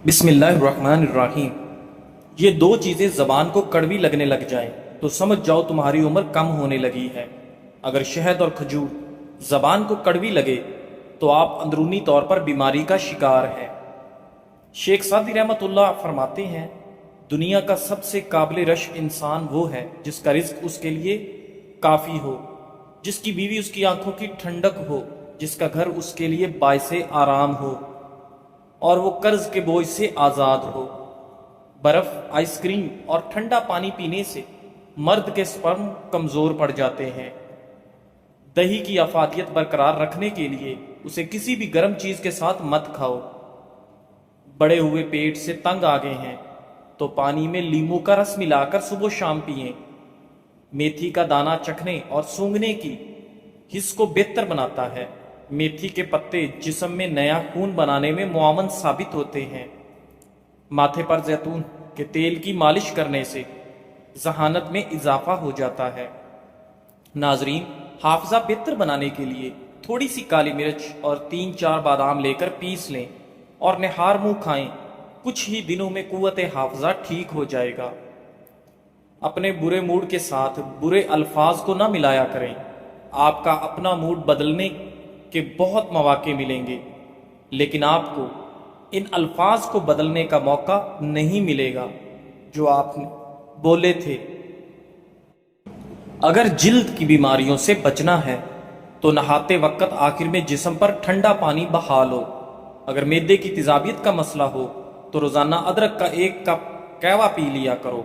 بسم اللہ الرحمن الرحیم۔ یہ دو چیزیں زبان کو کڑوی لگنے لگ جائیں تو سمجھ جاؤ تمہاری عمر کم ہونے لگی ہے۔ اگر شہد اور کھجور زبان کو کڑوی لگے تو آپ اندرونی طور پر بیماری کا شکار ہیں۔ شیخ سعدی رحمۃ اللہ فرماتے ہیں، دنیا کا سب سے قابل رشک انسان وہ ہے جس کا رزق اس کے لیے کافی ہو، جس کی بیوی اس کی آنکھوں کی ٹھنڈک ہو، جس کا گھر اس کے لیے باعث آرام ہو اور وہ قرض کے بوجھ سے آزاد ہو۔ برف، آئس کریم اور ٹھنڈا پانی پینے سے مرد کے سپرم کمزور پڑ جاتے ہیں۔ دہی کی افادیت برقرار رکھنے کے لیے اسے کسی بھی گرم چیز کے ساتھ مت کھاؤ۔ بڑے ہوئے پیٹ سے تنگ آ گئے ہیں تو پانی میں لیموں کا رس ملا کر صبح و شام پئیں۔ میتھی کا دانہ چکھنے اور سونگھنے کی حس کو بہتر بناتا ہے۔ میتھی کے پتے جسم میں نیا خون بنانے میں معاون ثابت ہوتے ہیں۔ ماتھے پر زیتون کے تیل کی مالش کرنے سے ذہانت میں اضافہ ہو جاتا ہے۔ ناظرین، حافظہ بہتر بنانے کے لیے تھوڑی سی کالی مرچ اور 3-4 بادام لے کر پیس لیں اور نہار منہ کھائیں۔ کچھ ہی دنوں میں قوت حافظہ ٹھیک ہو جائے گا۔ اپنے برے موڈ کے ساتھ برے الفاظ کو نہ ملایا کریں۔ آپ کا اپنا موڈ بدلنے کے بہت مواقع ملیں گے، لیکن آپ کو ان الفاظ کو بدلنے کا موقع نہیں ملے گا جو آپ نے بولے تھے۔ اگر جلد کی بیماریوں سے بچنا ہے تو نہاتے وقت آخر میں جسم پر ٹھنڈا پانی بہا لو۔ اگر معدے کی تیزابیت کا مسئلہ ہو تو روزانہ ادرک کا 1 کپ قہوہ پی لیا کرو۔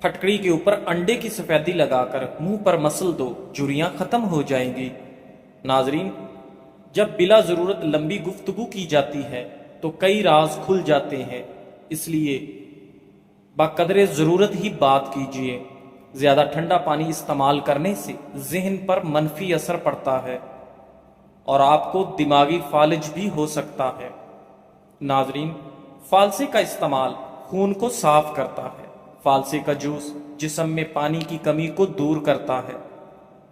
پھٹکڑی کے اوپر انڈے کی سفیدی لگا کر منہ پر مسل دو، جھریاں ختم ہو جائیں گی۔ ناظرین، جب بلا ضرورت لمبی گفتگو کی جاتی ہے تو کئی راز کھل جاتے ہیں، اس لیے بقدر ضرورت ہی بات کیجیے۔ زیادہ ٹھنڈا پانی استعمال کرنے سے ذہن پر منفی اثر پڑتا ہے اور آپ کو دماغی فالج بھی ہو سکتا ہے۔ ناظرین، فالسے کا استعمال خون کو صاف کرتا ہے۔ فالسے کا جوس جسم میں پانی کی کمی کو دور کرتا ہے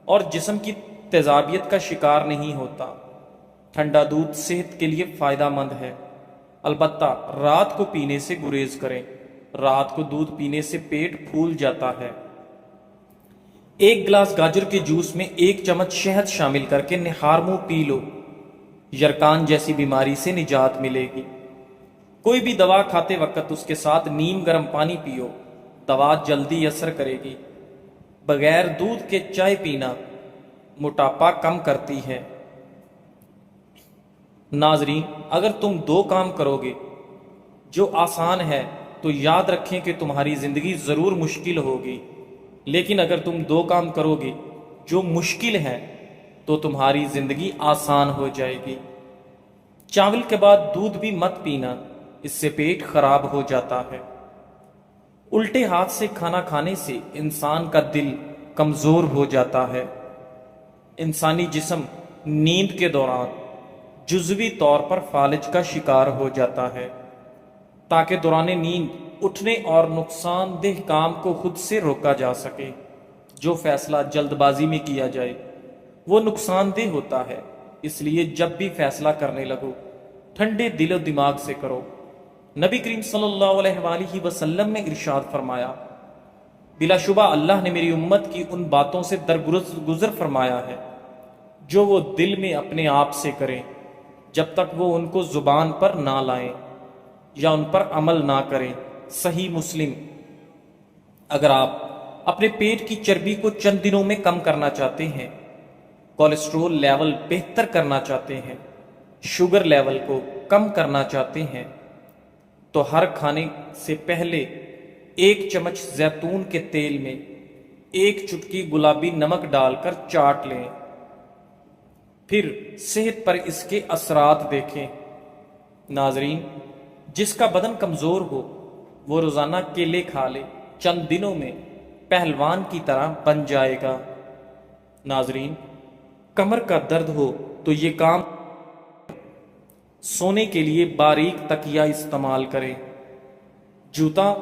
اور جسم کی تیزابیت کا شکار نہیں ہوتا۔ ٹھنڈا دودھ صحت کے لیے فائدہ مند ہے، البتہ رات کو پینے سے گریز کریں۔ رات کو دودھ پینے سے پیٹ پھول جاتا ہے۔ 1 گلاس گاجر کے جوس میں 1 چمچ شہد شامل کر کے نہار منہ پی لو، یرکان جیسی بیماری سے نجات ملے گی۔ کوئی بھی دوا کھاتے وقت اس کے ساتھ نیم گرم پانی پیو، دوا جلدی اثر کرے گی۔ بغیر دودھ کے چائے پینا موٹاپا کم کرتی ہے۔ ناظرین، اگر تم 2 کام کرو گے جو آسان ہے تو یاد رکھیں کہ تمہاری زندگی ضرور مشکل ہوگی، لیکن اگر تم 2 کام کرو گے جو مشکل ہے تو تمہاری زندگی آسان ہو جائے گی۔ چاول کے بعد دودھ بھی مت پینا، اس سے پیٹ خراب ہو جاتا ہے۔ الٹے ہاتھ سے کھانا کھانے سے انسان کا دل کمزور ہو جاتا ہے۔ انسانی جسم نیند کے دوران جزوی طور پر فالج کا شکار ہو جاتا ہے۔ تاکہ دوران نیند اٹھنے اور نقصان دہ کام کو خود سے روکا جا سکے، جو فیصلہ جلد بازی میں کیا جائے وہ نقصان دہ ہوتا ہے۔ اس لیے جب بھی فیصلہ کرنے لگو ٹھنڈے دل و دماغ سے کرو۔ نبی کریم صلی اللہ علیہ وآلہ وسلم نے ارشاد فرمایا، بلا شبہ اللہ نے میری امت کی ان باتوں سے درگزر فرمایا ہے جو وہ دل میں اپنے آپ سے کریں جب تک وہ ان کو زبان پر نہ لائیں یا ان پر عمل نہ کریں۔ صحیح مسلم۔ اگر آپ اپنے پیٹ کی چربی کو چند دنوں میں کم کرنا چاہتے ہیں، کولیسٹرول لیول بہتر کرنا چاہتے ہیں، شوگر لیول کو کم کرنا چاہتے ہیں، تو ہر کھانے سے پہلے 1 چمچ زیتون کے تیل میں 1 چٹکی گلابی نمک ڈال کر چاٹ لیں، پھر صحت پر اس کے اثرات دیکھیں۔ ناظرین، جس کا بدن کمزور ہو وہ روزانہ کیلے کھا لے، چند دنوں میں پہلوان کی طرح بن جائے گا۔ ناظرین، کمر کا درد ہو تو یہ کام سونے کے لیے باریک تکیہ استعمال کریں۔ جوتا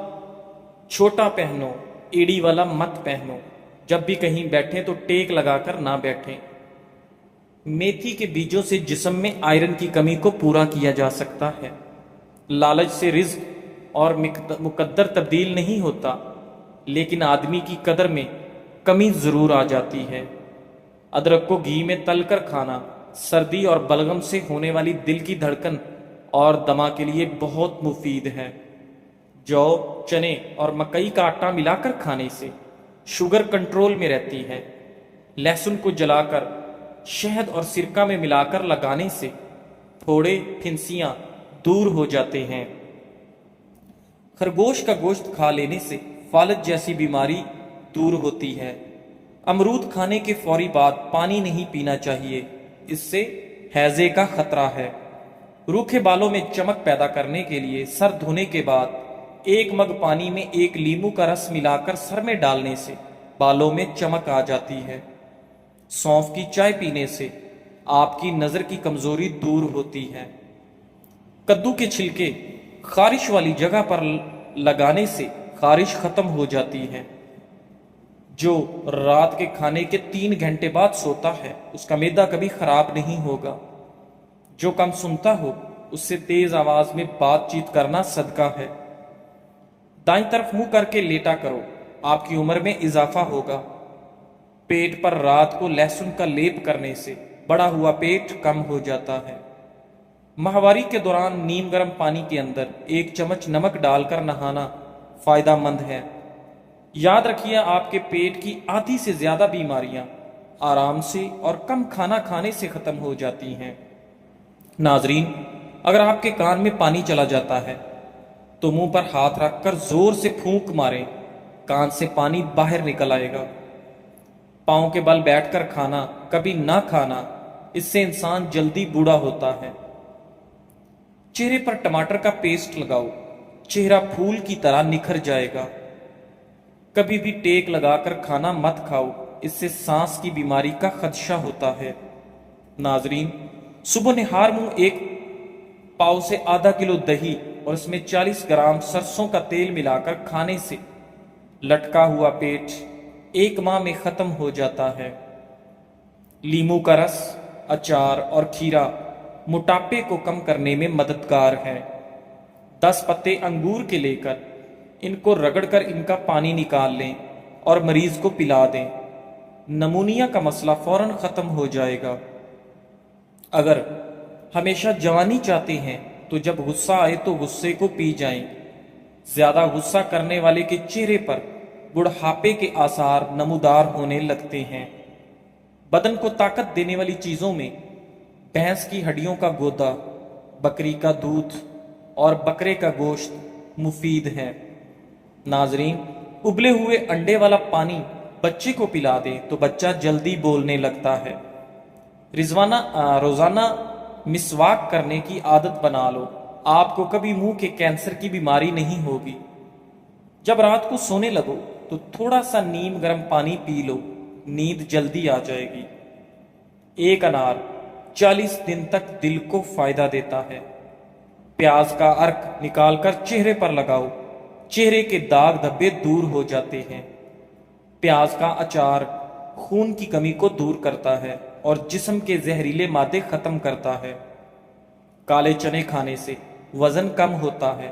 چھوٹا پہنو، ایڑی والا مت پہنو۔ جب بھی کہیں بیٹھیں تو ٹیک لگا کر نہ بیٹھیں۔ میتھی کے بیجوں سے جسم میں آئرن کی کمی کو پورا کیا جا سکتا ہے۔ لالچ سے رزق اور مقدر تبدیل نہیں ہوتا، لیکن آدمی کی قدر میں کمی ضرور آ جاتی ہے۔ ادرک کو گھی میں تل کر کھانا سردی اور بلغم سے ہونے والی دل کی دھڑکن اور دما کے لیے بہت مفید ہے۔ جو، چنے اور مکئی کا آٹا ملا کر کھانے سے شوگر کنٹرول میں رہتی ہے۔ لہسن کو جلا کر شہد اور سرکہ میں ملا کر لگانے سے پھوڑے، پھنسیاں دور ہو جاتے ہیں۔ خرگوش کا گوشت کھا لینے سے فالج جیسی بیماری دور ہوتی ہے۔ امرود کھانے کے فوری بعد پانی نہیں پینا چاہیے، اس سے ہیضے کا خطرہ ہے۔ روکھے بالوں میں چمک پیدا کرنے کے لیے سر دھونے کے بعد 1 مگ پانی میں 1 لیمو کا رس ملا کر سر میں ڈالنے سے بالوں میں چمک آ جاتی ہے۔ سونف کی چائے پینے سے آپ کی نظر کی کمزوری دور ہوتی ہے۔ کدو کے چھلکے خارش والی جگہ پر لگانے سے خارش ختم ہو جاتی ہے۔ جو رات کے کھانے کے 3 گھنٹے بعد سوتا ہے اس کا معدہ کبھی خراب نہیں ہوگا۔ جو کم سنتا ہو اس سے تیز آواز میں بات چیت کرنا صدقہ ہے۔ دائیں طرف منہ کر کے لیٹا کرو، آپ کی عمر میں اضافہ ہوگا۔ پیٹ پر رات کو لہسن کا لیپ کرنے سے بڑا ہوا پیٹ کم ہو جاتا ہے۔ ماہواری کے دوران نیم گرم پانی کے اندر 1 چمچ نمک ڈال کر نہانا فائدہ مند ہے۔ یاد رکھیے، آپ کے پیٹ کی آدھی سے زیادہ بیماریاں آرام سے اور کم کھانا کھانے سے ختم ہو جاتی ہیں۔ ناظرین، اگر آپ کے کان میں پانی چلا جاتا ہے تو منہ پر ہاتھ رکھ کر زور سے پھونک ماریں، کان سے پانی باہر نکل آئے گا۔ پاؤں کے بل بیٹھ کر کھانا کبھی نہ کھانا، اس سے انسان جلدی بوڑھا ہوتا ہے۔ چہرے پر ٹماٹر کا پیسٹ لگاؤ، چہرہ پھول کی طرح نکھر جائے گا۔ کبھی بھی ٹیک لگا کر کھانا مت کھاؤ، اس سے سانس کی بیماری کا خدشہ ہوتا ہے۔ ناظرین، صبح نہار منہ 1 پاؤ سے ½ کلو دہی اور اس میں 40 گرام سرسوں کا تیل ملا کر کھانے سے لٹکا ہوا پیٹ 1 ماہ میں ختم ہو جاتا ہے۔ لیمو کا رس، اچار اور کھیرا موٹاپے کو کم کرنے میں مددگار ہے۔ 10 پتے انگور کے لے کر ان کو رگڑ کر ان کا پانی نکال لیں اور مریض کو پلا دیں، نمونیا کا مسئلہ فوراً ختم ہو جائے گا۔ اگر ہمیشہ جوانی چاہتے ہیں تو جب غصہ آئے تو غصے کو پی جائیں۔ زیادہ غصہ کرنے والے کے چہرے پر بڑھاپے کے آثار نمودار ہونے لگتے ہیں۔ بدن کو طاقت دینے والی چیزوں میں بھینس کی ہڈیوں کا گودا، بکری کا دودھ اور بکرے کا گوشت مفید ہے۔ ناظرین، ابلے ہوئے انڈے والا پانی بچے کو پلا دیں تو بچہ جلدی بولنے لگتا ہے۔ روزانہ مسواک کرنے کی عادت بنا لو، آپ کو کبھی منہ کے کینسر کی بیماری نہیں ہوگی۔ جب رات کو سونے لگو تو تھوڑا سا نیم گرم پانی پی لو، نیند جلدی آ جائے گی۔ 1 انار 40 دن تک دل کو فائدہ دیتا ہے۔ پیاز کا عرق نکال کر چہرے پر لگاؤ، چہرے کے داغ دھبے دور ہو جاتے ہیں۔ پیاز کا اچار خون کی کمی کو دور کرتا ہے اور جسم کے زہریلے مادے ختم کرتا ہے۔ کالے چنے کھانے سے وزن کم ہوتا ہے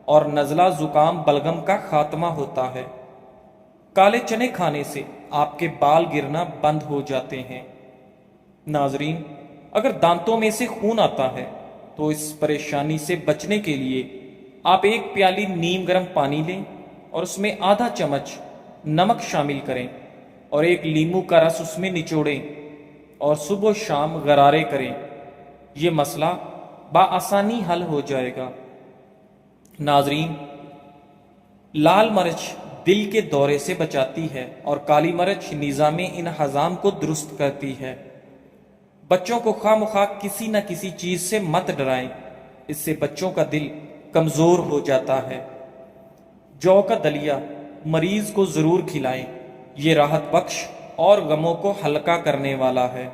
اور نزلہ، زکام، بلغم کا خاتمہ ہوتا ہے۔ کالے چنے کھانے سے آپ کے بال گرنا بند ہو جاتے ہیں۔ ناظرین، اگر دانتوں میں سے خون آتا ہے تو اس پریشانی سے بچنے کے لیے آپ 1 پیالی نیم گرم پانی لیں اور اس میں ½ چمچ نمک شامل کریں اور 1 لیمو کا رس اس میں نچوڑیں اور صبح و شام غرارے کریں۔ یہ مسئلہ بآسانی حل ہو جائے گا۔ ناظرین، لال مرچ دل کے دورے سے بچاتی ہے اور کالی مرچ نظام انہضام کو درست کرتی ہے۔ بچوں کو خواہ مخواہ کسی نہ کسی چیز سے مت ڈرائیں، اس سے بچوں کا دل کمزور ہو جاتا ہے۔ جو کا دلیا مریض کو ضرور کھلائیں، یہ راحت بخش اور غموں کو ہلکا کرنے والا ہے۔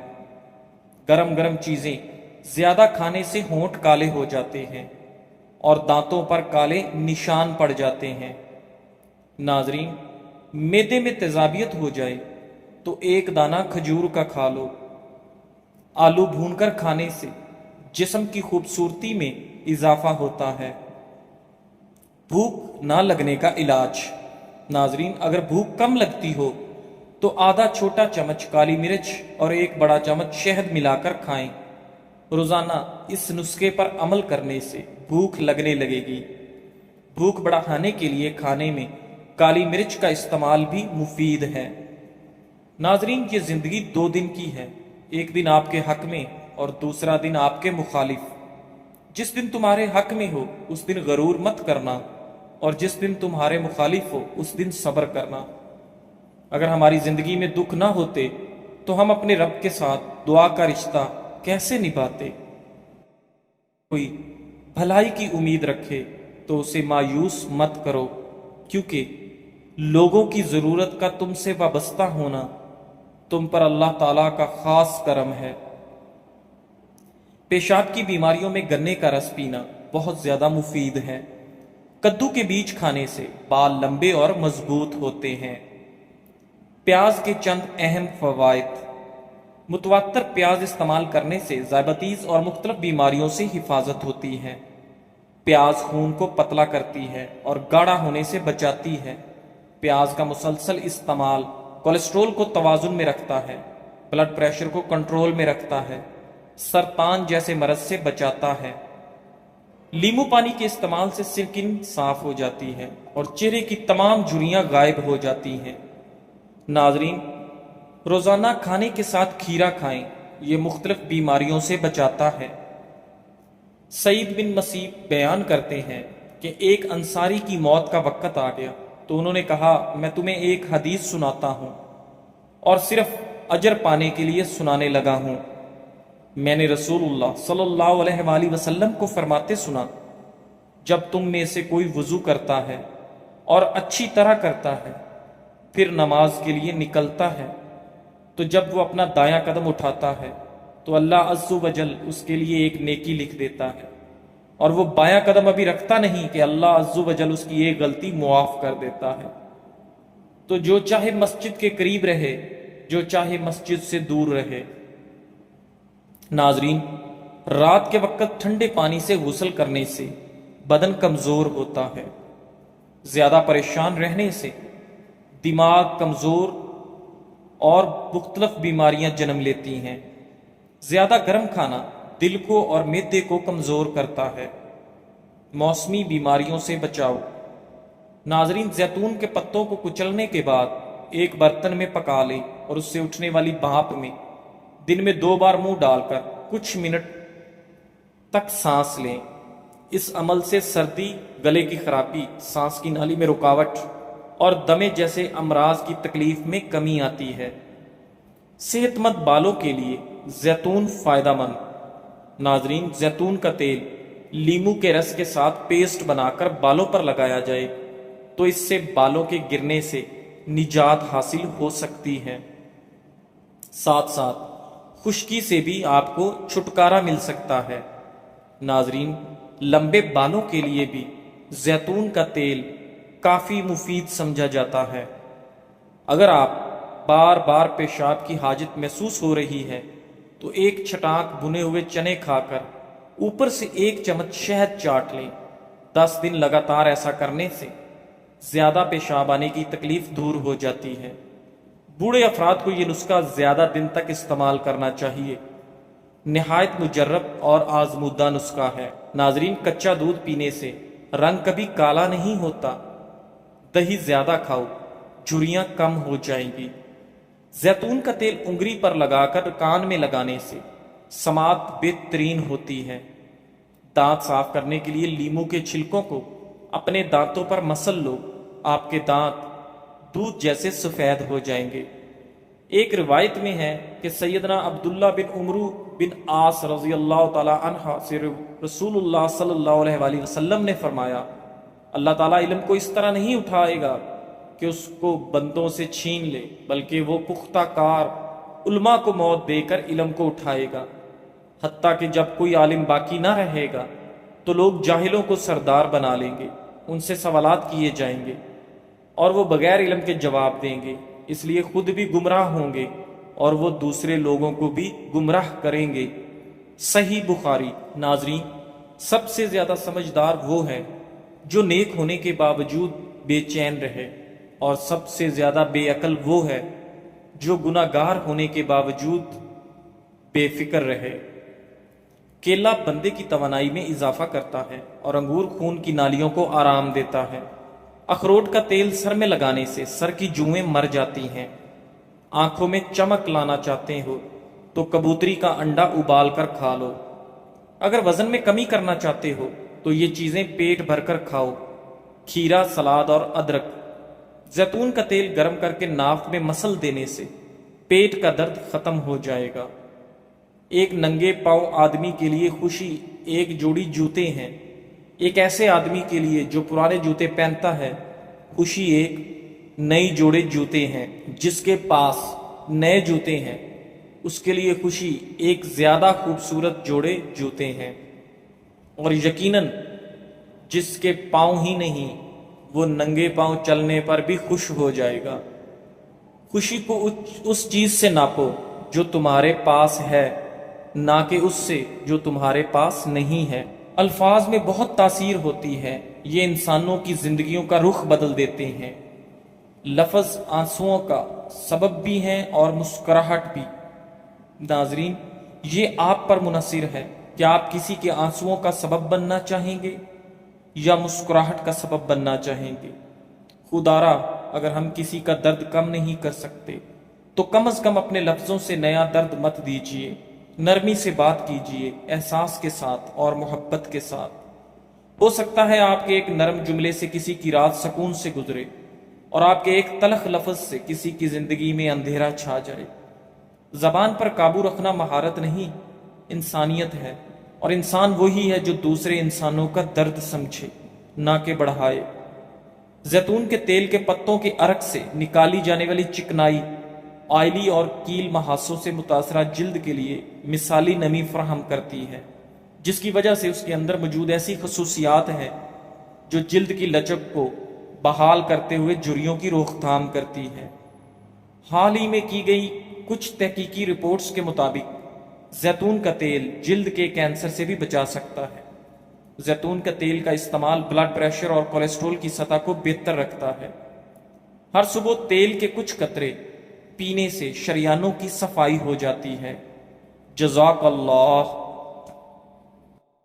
گرم گرم چیزیں زیادہ کھانے سے ہونٹ کالے ہو جاتے ہیں اور دانتوں پر کالے نشان پڑ جاتے ہیں۔ ناظرین، معدے میں تیزابیت ہو جائے تو 1 دانہ کھجور کا کھا لو۔ آلو بھون کر کھانے سے جسم کی خوبصورتی میں اضافہ ہوتا ہے۔ بھوک نہ لگنے کا علاج۔ ناظرین، اگر بھوک کم لگتی ہو تو آدھا چھوٹا چمچ کالی مرچ اور 1 بڑا چمچ شہد ملا کر کھائیں۔ روزانہ اس نسخے پر عمل کرنے سے بھوک لگنے لگے گی۔ بھوک بڑھانے کے لیے کھانے میں کالی مرچ کا استعمال بھی مفید ہے۔ ناظرین، یہ زندگی 2 دن کی ہے، ایک دن آپ کے حق میں اور دوسرا دن آپ کے مخالف۔ جس دن تمہارے حق میں ہو اس دن غرور مت کرنا، اور جس دن تمہارے مخالف ہو اس دن صبر کرنا۔ اگر ہماری زندگی میں دکھ نہ ہوتے تو ہم اپنے رب کے ساتھ دعا کا رشتہ کیسے نبھاتے؟ کوئی بھلائی کی امید رکھے تو اسے مایوس مت کرو، کیونکہ لوگوں کی ضرورت کا تم سے وابستہ ہونا تم پر اللہ تعالیٰ کا خاص کرم ہے۔ پیشاب کی بیماریوں میں گنے کا رس پینا بہت زیادہ مفید ہے۔ کدو کے بیج کھانے سے بال لمبے اور مضبوط ہوتے ہیں۔ پیاز کے چند اہم فوائد۔ متواتر پیاز استعمال کرنے سے ذیابیطس اور مختلف بیماریوں سے حفاظت ہوتی ہے۔ پیاز خون کو پتلا کرتی ہے اور گاڑھا ہونے سے بچاتی ہے۔ پیاز کا مسلسل استعمال کولیسٹرول کو توازن میں رکھتا ہے، بلڈ پریشر کو کنٹرول میں رکھتا ہے، سرطان جیسے مرض سے بچاتا ہے۔ لیمو پانی کے استعمال سے سکن صاف ہو جاتی ہے اور چہرے کی تمام جھریاں غائب ہو جاتی ہیں۔ ناظرین، روزانہ کھانے کے ساتھ کھیرا کھائیں، یہ مختلف بیماریوں سے بچاتا ہے۔ سعید بن مسیب بیان کرتے ہیں کہ ایک انصاری کی موت کا وقت آ گیا تو انہوں نے کہا، میں تمہیں ایک حدیث سناتا ہوں اور صرف اجر پانے کے لیے سنانے لگا ہوں۔ میں نے رسول اللہ صلی اللہ علیہ وآلہ وسلم کو فرماتے سنا، جب تم میں سے کوئی وضو کرتا ہے اور اچھی طرح کرتا ہے، پھر نماز کے لیے نکلتا ہے، تو جب وہ اپنا دایاں قدم اٹھاتا ہے تو اللہ عز و جل اس کے لیے ایک نیکی لکھ دیتا ہے، اور وہ بایاں قدم ابھی رکھتا نہیں کہ اللہ عز و جل اس کی ایک غلطی معاف کر دیتا ہے۔ تو جو چاہے مسجد کے قریب رہے، جو چاہے مسجد سے دور رہے۔ ناظرین، رات کے وقت ٹھنڈے پانی سے غسل کرنے سے بدن کمزور ہوتا ہے۔ زیادہ پریشان رہنے سے دماغ کمزور اور مختلف بیماریاں جنم لیتی ہیں۔ زیادہ گرم کھانا دل کو اور معدے کو کمزور کرتا ہے۔ موسمی بیماریوں سے بچاؤ۔ ناظرین، زیتون کے پتوں کو کچلنے کے بعد ایک برتن میں پکا لیں اور اس سے اٹھنے والی بھاپ میں دن میں 2 بار منہ ڈال کر کچھ منٹ تک سانس لیں۔ اس عمل سے سردی، گلے کی خرابی، سانس کی نالی میں رکاوٹ اور دمے جیسے امراض کی تکلیف میں کمی آتی ہے۔ صحت مند بالوں کے لیے زیتون فائدہ مند۔ ناظرین، زیتون کا تیل لیمو کے رس کے ساتھ پیسٹ بنا کر بالوں پر لگایا جائے تو اس سے بالوں کے گرنے سے نجات حاصل ہو سکتی ہے۔ ساتھ ساتھ خشکی سے بھی آپ کو چھٹکارا مل سکتا ہے۔ ناظرین، لمبے بالوں کے لیے بھی زیتون کا تیل کافی مفید سمجھا جاتا ہے۔ اگر آپ بار بار پیشاب کی حاجت محسوس ہو رہی ہے تو ایک چھٹانک بھنے ہوئے چنے کھا کر اوپر سے 1 چمچ شہد چاٹ لیں۔ 10 دن لگاتار ایسا کرنے سے زیادہ پیشاب آنے کی تکلیف دور ہو جاتی ہے۔ بوڑھے افراد کو یہ نسخہ زیادہ دن تک استعمال کرنا چاہیے۔ نہایت مجرب اور آزمودہ نسخہ ہے۔ ناظرین، کچا دودھ پینے سے رنگ کبھی کالا نہیں ہوتا۔ دہی زیادہ کھاؤ، جھریاں کم ہو جائیں گی۔ زیتون کا تیل انگلی پر لگا کر کان میں لگانے سے سماعت بہترین ہوتی ہے۔ دانت صاف کرنے کے لیے لیمو کے چھلکوں کو اپنے دانتوں پر مسل لو، آپ کے دانت دودھ جیسے سفید ہو جائیں گے۔ ایک روایت میں ہے کہ سیدنا عبداللہ بن عمرو بن عاص رضی اللہ تعالی عنہ سے رسول اللہ صلی اللہ علیہ وآلہ وسلم نے فرمایا، اللہ تعالیٰ علم کو اس طرح نہیں اٹھائے گا کہ اس کو بندوں سے چھین لے، بلکہ وہ پختہ کار علماء کو موت دے کر علم کو اٹھائے گا، حتیٰ کہ جب کوئی عالم باقی نہ رہے گا تو لوگ جاہلوں کو سردار بنا لیں گے، ان سے سوالات کیے جائیں گے اور وہ بغیر علم کے جواب دیں گے، اس لیے خود بھی گمراہ ہوں گے اور وہ دوسرے لوگوں کو بھی گمراہ کریں گے۔ صحیح بخاری۔ ناظرین، سب سے زیادہ سمجھدار وہ ہے جو نیک ہونے کے باوجود بے چین رہے، اور سب سے زیادہ بے عقل وہ ہے جو گناہ گار ہونے کے باوجود بے فکر رہے۔ کیلا بندے کی توانائی میں اضافہ کرتا ہے اور انگور خون کی نالیوں کو آرام دیتا ہے۔ اخروٹ کا تیل سر میں لگانے سے سر کی جوئیں مر جاتی ہیں۔ آنکھوں میں چمک لانا چاہتے ہو تو کبوتری کا انڈا ابال کر کھا لو۔ اگر وزن میں کمی کرنا چاہتے ہو تو یہ چیزیں پیٹ بھر کر کھاؤ: کھیرا، سلاد اور ادرک۔ زیتون کا تیل گرم کر کے ناف میں مسل دینے سے پیٹ کا درد ختم ہو جائے گا۔ ایک ننگے پاؤں آدمی کے لیے خوشی ایک جوڑی جوتے ہیں۔ ایک ایسے آدمی کے لیے جو پرانے جوتے پہنتا ہے خوشی ایک نئی جوڑے جوتے ہیں۔ جس کے پاس نئے جوتے ہیں اس کے لیے خوشی ایک زیادہ خوبصورت جوڑے جوتے ہیں۔ اور یقیناً جس کے پاؤں ہی نہیں وہ ننگے پاؤں چلنے پر بھی خوش ہو جائے گا۔ خوشی کو اس چیز سے ناپو جو تمہارے پاس ہے، نہ کہ اس سے جو تمہارے پاس نہیں ہے۔ الفاظ میں بہت تاثیر ہوتی ہے، یہ انسانوں کی زندگیوں کا رخ بدل دیتے ہیں۔ لفظ آنسوؤں کا سبب بھی ہیں اور مسکراہٹ بھی۔ ناظرین، یہ آپ پر منحصر ہے کہ آپ کسی کے آنسوؤں کا سبب بننا چاہیں گے یا مسکراہٹ کا سبب بننا چاہیں گے۔ خدارا، اگر ہم کسی کا درد کم نہیں کر سکتے تو کم از کم اپنے لفظوں سے نیا درد مت دیجیے۔ نرمی سے بات کیجیے، احساس کے ساتھ اور محبت کے ساتھ۔ ہو سکتا ہے آپ کے ایک نرم جملے سے کسی کی رات سکون سے گزرے، اور آپ کے ایک تلخ لفظ سے کسی کی زندگی میں اندھیرا چھا جائے۔ زبان پر قابو رکھنا مہارت نہیں، انسانیت ہے، اور انسان وہی ہے جو دوسرے انسانوں کا درد سمجھے، نہ کہ بڑھائے۔ زیتون کے تیل کے پتوں کے عرق سے نکالی جانے والی چکنائی آئلی اور کیل محاسوں سے متاثرہ جلد کے لیے مثالی نمی فراہم کرتی ہے، جس کی وجہ سے اس کے اندر موجود ایسی خصوصیات ہیں جو جلد کی لچک کو بحال کرتے ہوئے جھریوں کی روک تھام کرتی ہے۔ حال ہی میں کی گئی کچھ تحقیقی رپورٹس کے مطابق زیتون کا تیل جلد کے کینسر سے بھی بچا سکتا ہے۔ زیتون کا تیل کا استعمال بلڈ پریشر اور کولیسٹرول کی سطح کو بہتر رکھتا ہے۔ ہر صبح تیل کے کچھ قطرے پینے سے شریانوں کی صفائی ہو جاتی ہے۔ جزاک اللہ۔